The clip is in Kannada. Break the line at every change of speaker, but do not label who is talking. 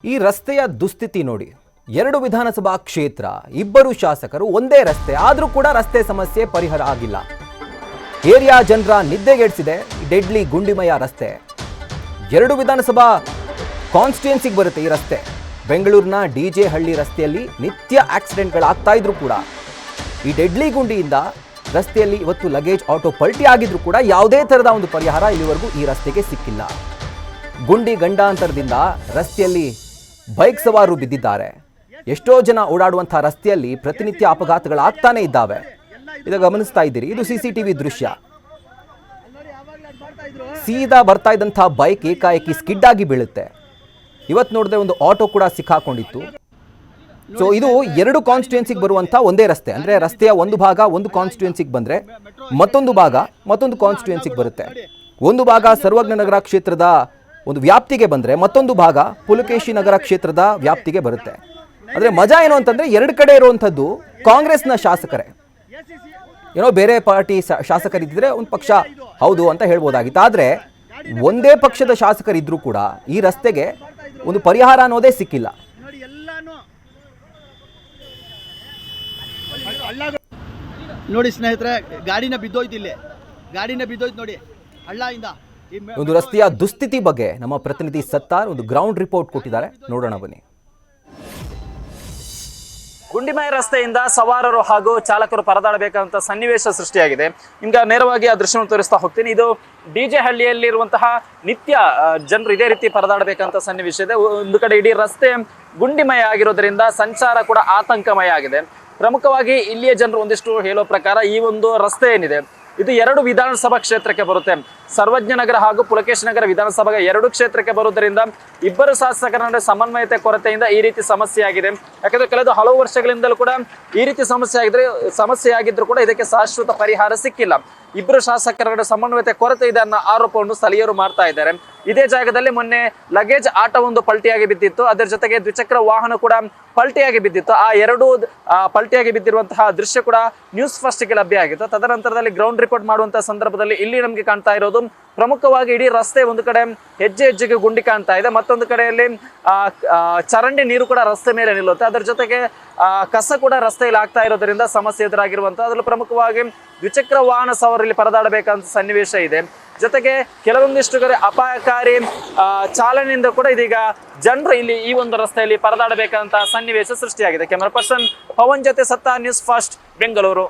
ಈ ರಸ್ತೆಯ ದುಸ್ಥಿತಿ ನೋಡಿ. 2 ವಿಧಾನಸಭಾ ಕ್ಷೇತ್ರ, 2 ಶಾಸಕರು, ಒಂದೇ ರಸ್ತೆ, ಆದರೂ ಕೂಡ ರಸ್ತೆ ಸಮಸ್ಯೆ ಪರಿಹಾರ ಆಗಿಲ್ಲ. ಏರಿಯಾ ಜನರ ನಿದ್ದೆಗೆಡಿಸಿದೆ ಡೆಡ್ಲಿ ಗುಂಡಿಮಯ ರಸ್ತೆ. 2 ವಿಧಾನಸಭಾ ಕಾನ್ಸ್ಟಿಟ್ಯೂನ್ಸಿಗೆ ಬರುತ್ತೆ ಈ ರಸ್ತೆ. ಬೆಂಗಳೂರಿನ ಡಿಜೆ ಹಳ್ಳಿ ರಸ್ತೆಯಲ್ಲಿ ನಿತ್ಯ ಆಕ್ಸಿಡೆಂಟ್ಗಳಾಗ್ತಾ ಇದ್ರು ಕೂಡ ಈ ಡೆಡ್ಲಿ ಗುಂಡಿಯಿಂದ ರಸ್ತೆಯಲ್ಲಿ ಇವತ್ತು ಲಗೇಜ್ ಆಟೋ ಪಲ್ಟಿ ಆಗಿದ್ರು ಕೂಡ ಯಾವುದೇ ತರಹದ ಒಂದು ಪರಿಹಾರ ಇಲ್ಲಿವರೆಗೂ ಈ ರಸ್ತೆಗೆ ಸಿಕ್ಕಿಲ್ಲ. ಗುಂಡಿ ಗಂಡಾಂತರದಿಂದ ರಸ್ತೆಯಲ್ಲಿ ಬೈಕ್ ಸವಾರರು ಬಿದ್ದಿದ್ದಾರೆ. ಎಷ್ಟೋ ಜನ ಓಡಾಡುವಂತಹ ರಸ್ತೆಯಲ್ಲಿ ಪ್ರತಿನಿತ್ಯ ಅಪಘಾತಗಳಾಗ್ತಾನೆ ಇದ್ದಾವೆ. ಇದನ್ನು ಗಮನಿಸ್ತಾ ಇದ್ದೀರಿ. ಇದು ಸಿಸಿಟಿವಿ ದೃಶ್ಯ. ಸೀದಾ ಬರ್ತಾ ಇದ್ದಂತಹ ಬೈಕ್ ಏಕಾಏಕಿ ಸ್ಕಿಡ್ ಆಗಿ ಬೀಳುತ್ತೆ. ಇವತ್ತು ನೋಡಿದ್ರೆ ಒಂದು ಆಟೋ ಕೂಡ ಸಿಕ್ಕಾಕೊಂಡಿತ್ತು. ಸೊ ಇದು 2 ಕಾನ್ಸ್ಟಿಟ್ಯೂನ್ಸಿಗೆ ಬರುವಂಥ ಒಂದೇ ರಸ್ತೆ. ಅಂದರೆ ರಸ್ತೆಯ ಒಂದು ಭಾಗ ಒಂದು ಕಾನ್ಸ್ಟಿಟ್ಯೂನ್ಸಿಗೆ ಬಂದರೆ ಮತ್ತೊಂದು ಭಾಗ ಮತ್ತೊಂದು ಕಾನ್ಸ್ಟಿಟ್ಯೂನ್ಸಿಗೆ ಬರುತ್ತೆ. ಒಂದು ಭಾಗ ಸರ್ವಜ್ಞ ನಗರ ಕ್ಷೇತ್ರದ ಒಂದು ವ್ಯಾಪ್ತಿಗೆ ಬಂದರೆ ಮತ್ತೊಂದು ಭಾಗ ಪುಲಕೇಶಿ ನಗರ ಕ್ಷೇತ್ರದ ವ್ಯಾಪ್ತಿಗೆ ಬರುತ್ತೆ. ಅಂದರೆ ಮಜಾ ಏನು ಅಂತಂದರೆ 2 ಕಡೆ ಇರುವಂಥದ್ದು ಕಾಂಗ್ರೆಸ್ನ ಶಾಸಕರೇ. ಏನೋ ಬೇರೆ ಪಾರ್ಟಿ ಶಾಸಕರಿದ್ದರೆ ಒಂದು ಪಕ್ಷ ಹೌದು ಅಂತ ಹೇಳ್ಬೋದಾಗಿತ್ತು. ಆದರೆ ಒಂದೇ ಪಕ್ಷದ ಶಾಸಕರಿದ್ದರೂ ಕೂಡ ಈ ರಸ್ತೆಗೆ ಒಂದು ಪರಿಹಾರ ಅನ್ನೋದೇ ಸಿಕ್ಕಿಲ್ಲ.
ನೋಡಿ ಸ್ನೇಹಿತರೆ, ಗಾಡಿನ ಬಿದ್ದೋಯ್ತು ನೋಡಿ ಹಳ್ಳದಿಂದ.
ಒಂದು ರಸ್ತೆಯ ದುಸ್ಥಿತಿ ಬಗ್ಗೆ ನಮ್ಮ ಪ್ರತಿನಿಧಿ ಸತ್ತಾರ್ ಒಂದು ಗ್ರೌಂಡ್ ರಿಪೋರ್ಟ್ ಕೊಟ್ಟಿದ್ದಾರೆ, ನೋಡೋಣ ಬನ್ನಿ.
ಗುಂಡಿಮಯ ರಸ್ತೆಯಿಂದ ಸವಾರರು ಹಾಗೂ ಚಾಲಕರು ಪರದಾಡಬೇಕಂತ ಸನ್ನಿವೇಶ ಸೃಷ್ಟಿಯಾಗಿದೆ. ನಿಮ್ಗೆ ನೇರವಾಗಿ ಆ ದೃಶ್ಯವನ್ನು ತೋರಿಸ್ತಾ ಹೋಗ್ತೀನಿ. ಇದು ಡಿಜೆ ಹಳ್ಳಿಯಲ್ಲಿರುವಂತಹ ನಿತ್ಯ ಜನರು ಇದೇ ರೀತಿ ಪರದಾಡಬೇಕಂತ ಸನ್ನಿವೇಶ ಇದೆ. ಒಂದು ಕಡೆ ಇಡೀ ರಸ್ತೆ ಗುಂಡಿಮಯ ಆಗಿರೋದ್ರಿಂದ ಸಂಚಾರ ಕೂಡ ಆತಂಕಮಯ ಆಗಿದೆ. ಪ್ರಮುಖವಾಗಿ ಇಲ್ಲಿಯ ಜನರು ಒಂದಿಷ್ಟು ಹೇಳೋ ಪ್ರಕಾರ ಈ ಒಂದು ರಸ್ತೆ ಏನಿದೆ ಇದು 2 ವಿಧಾನಸಭಾ ಕ್ಷೇತ್ರಕ್ಕೆ ಬರುತ್ತೆ. ಸರ್ವಜ್ಞ ನಗರ ಹಾಗೂ ಪುಲಕೇಶಿ ನಗರ ವಿಧಾನಸಭಾ 2 ಕ್ಷೇತ್ರಕ್ಕೆ ಬರುವುದರಿಂದ 2 ಶಾಸಕರ ನಡುವೆ ಸಮನ್ವಯತೆ ಕೊರತೆಯಿಂದ ಈ ರೀತಿ ಸಮಸ್ಯೆ ಆಗಿದೆ. ಯಾಕಂದ್ರೆ ಕಳೆದ ಹಲವು ವರ್ಷಗಳಿಂದಲೂ ಕೂಡ ಈ ರೀತಿ ಸಮಸ್ಯೆ ಆಗಿದ್ರು ಕೂಡ ಇದಕ್ಕೆ ಶಾಶ್ವತ ಪರಿಹಾರ ಸಿಕ್ಕಿಲ್ಲ. 2 ಶಾಸಕರ ನಡುವೆ ಸಮನ್ವಯತೆ ಕೊರತೆ ಇದೆ ಅನ್ನೋ ಆರೋಪವನ್ನು ಸ್ಥಳೀಯರು ಮಾಡ್ತಾ ಇದ್ದಾರೆ. ಇದೇ ಜಾಗದಲ್ಲಿ ಮೊನ್ನೆ ಲಗೇಜ್ ಆಟೋ ಒಂದು ಪಲ್ಟಿಯಾಗಿ ಬಿದ್ದಿತ್ತು. ಅದರ ಜೊತೆಗೆ ದ್ವಿಚಕ್ರ ವಾಹನ ಕೂಡ ಪಲ್ಟಿಯಾಗಿ ಬಿದ್ದಿತ್ತು. ಆ 2 ಪಲ್ಟಿಯಾಗಿ ಬಿದ್ದಿರುವಂತಹ ದೃಶ್ಯ ಕೂಡ ನ್ಯೂಸ್ ಫಸ್ಟ್ಗೆ ಲಭ್ಯ ಆಗಿತ್ತು. ತದನಂತರದಲ್ಲಿ ಗ್ರೌಂಡ್ ರಿಪೋರ್ಟ್ ಮಾಡುವಂತಹ ಸಂದರ್ಭದಲ್ಲಿ ಇಲ್ಲಿ ನಮಗೆ ಕಾಣ್ತಾ ಇರೋದು ಪ್ರಮುಖವಾಗಿ ಇಡೀ ರಸ್ತೆ ಒಂದು ಕಡೆ ಹೆಜ್ಜೆಗೆ ಗುಂಡಿ ಕಾಣ್ತಾ ಇದೆ. ಮತ್ತೊಂದು ಕಡೆಯಲ್ಲಿ ಚರಂಡಿ ನೀರು ಕೂಡ ರಸ್ತೆ ಮೇಲೆ ನಿಲ್ಲುತ್ತೆ. ಅದರ ಜೊತೆಗೆ ಕಸ ಕೂಡ ರಸ್ತೆಯಲ್ಲಿ ಆಗ್ತಾ ಇರೋದ್ರಿಂದ ಸಮಸ್ಯೆ ಎದುರಾಗಿರುವಂತಹ ಅದರಲ್ಲೂ ಪ್ರಮುಖವಾಗಿ ದ್ವಿಚಕ್ರ ವಾಹನ ಸವಾರರಲ್ಲಿ ಪರದಾಡಬೇಕಂತ ಸನ್ನಿವೇಶ ಇದೆ. ಜೊತೆಗೆ ಕೆಲವೊಂದಿಷ್ಟು ಕಡೆ ಅಪಾಯಕಾರಿ ಚಾಲನೆಯಿಂದ ಕೂಡ ಇದೀಗ ಜನರು ಇಲ್ಲಿ ಈ ಒಂದು ರಸ್ತೆಯಲ್ಲಿ ಪರದಾಡಬೇಕಂತ ಸನ್ನಿವೇಶ ಸೃಷ್ಟಿಯಾಗಿದೆ. ಕ್ಯಾಮರಾ ಪರ್ಸನ್ ಪವನ್ ಜೊತೆ ಸತ್ತಾ, ನ್ಯೂಸ್ ಫಸ್ಟ್, ಬೆಂಗಳೂರು.